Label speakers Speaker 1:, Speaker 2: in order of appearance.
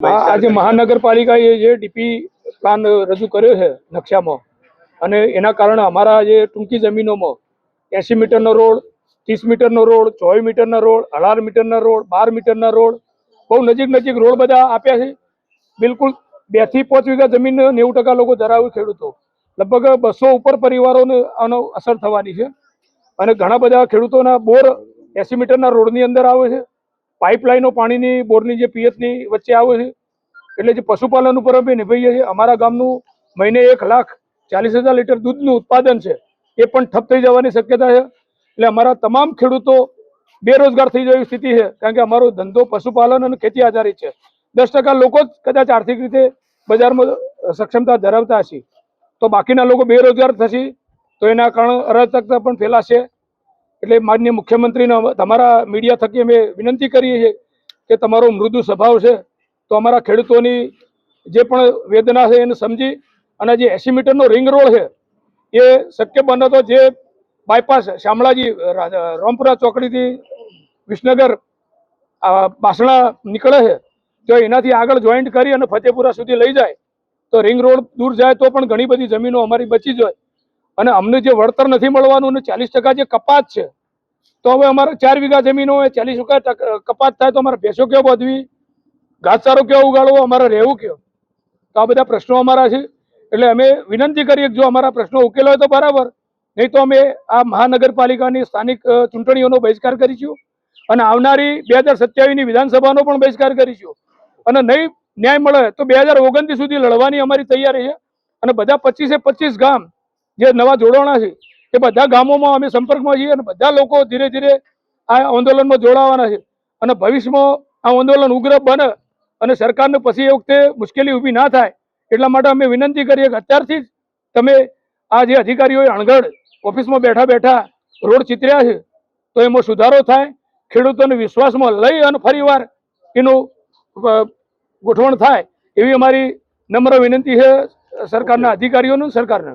Speaker 1: आज महानगरपालिकाએ જે DP plan રજૂ કર્યો છે નકશામાં અને એના કારણે અમારા જે ટૂંકી જમીનોમાં 80 મીટરનો રોડ, 30 મીટરનો રોડ, 24 મીટરના રોડ, 18 મીટરના રોડ, 12 મીટરના રોડ, બહુ નજીક રોડ બધા આપ્યા છે. બિલકુલ 2 થી 5 વીઘા જમીન 90% લોકો ધરાવે ખેડૂતો, લગભગ 200 ઉપર પરિવારોને આનો અસર થવાની છે. અને ઘણા બધા ખેડૂતોના બોર 80 મીટરના રોડની અંદર આવે છે. પાઇપલાઇનો પાણીની બોરની જે પિયતની વચ્ચે આવે છે. એટલે જે પશુપાલન ઉપર અમે નિભાઈએ છીએ. અમારા ગામનું મહિને 1,40,000 લીટર દૂધનું ઉત્પાદન છે, એ પણ ઠપ થઈ જવાની શક્યતા છે. એટલે અમારા તમામ ખેડૂતો બેરોજગાર થઈ જવાની સ્થિતિ છે, કારણ કે અમારો ધંધો પશુપાલન અને ખેતી આધારિત છે. 10% લોકો જ કદાચ આર્થિક રીતે બજારમાં સક્ષમતા ધરાવતા હશે, તો બાકીના લોકો બેરોજગાર થશે, તો એના કારણે અરાજકતા પણ ફેલાશે. એટલે માનનીય મુખ્યમંત્રીને તમારા મીડિયા થકી અમે વિનંતી કરીએ છીએ કે તમારો મૃદુ સ્વભાવ છે, તો અમારા ખેડૂતોની જે પણ વેદના છે એને સમજી અને જે 80 મીટરનો રિંગ રોડ છે એ શક્ય બને તો જે બાયપાસ શામળાજી રામપુરા ચોકડીથી વિસનગર બાસણા નીકળે છે, તો એનાથી આગળ જોઈન્ટ કરી અને ફતેપુરા સુધી લઈ જાય તો રિંગ રોડ દૂર જાય તો પણ ઘણી બધી જમીનો અમારી બચી જાય. અને અમને જે વળતર નથી મળવાનું અને 40% જે કપાત છે, તો હવે અમારે 4 વીઘા જમીન હોય, 40% કપાત થાય તો અમારે ભેંસો કેવો બાંધવી, ઘાસચારો કેવો ઉગાડવો, અમારે રહેવું કેવું, તો આ બધા પ્રશ્નો અમારા છે. એટલે અમે વિનંતી કરીએ કે જો અમારા પ્રશ્નો ઉકેલ હોય તો બરાબર, નહીં તો અમે આ મહાનગરપાલિકાની સ્થાનિક ચૂંટણીઓનો બહિષ્કાર કરીશું અને આવનારી 2027ની વિધાનસભાનો પણ બહિષ્કાર કરીશું. અને નહીં ન્યાય મળે તો 2029 સુધી લડવાની અમારી તૈયારી છે. અને બધા 25 ગામ જે નવા જોડાણા છે એ બધા ગામોમાં અમે સંપર્કમાં છીએ અને બધા લોકો ધીરે ધીરે આ આંદોલનમાં જોડાવાના છે. અને ભવિષ્યમાં આ આંદોલન ઉગ્ર બને અને સરકારને પછી એ વખતે મુશ્કેલી ઊભી ના થાય, એટલા માટે અમે વિનંતી કરીએ કે અત્યારથી જ તમે આ જે અધિકારીઓએ અણઘડ ઓફિસમાં બેઠા રોડ ચિતર્યા છે, તો એમાં સુધારો થાય, ખેડૂતોને વિશ્વાસમાં લઈ અને ફરીવાર એનું ગોઠવણ થાય એવી અમારી નમ્ર વિનંતી છે સરકારના અધિકારીઓને, સરકારને.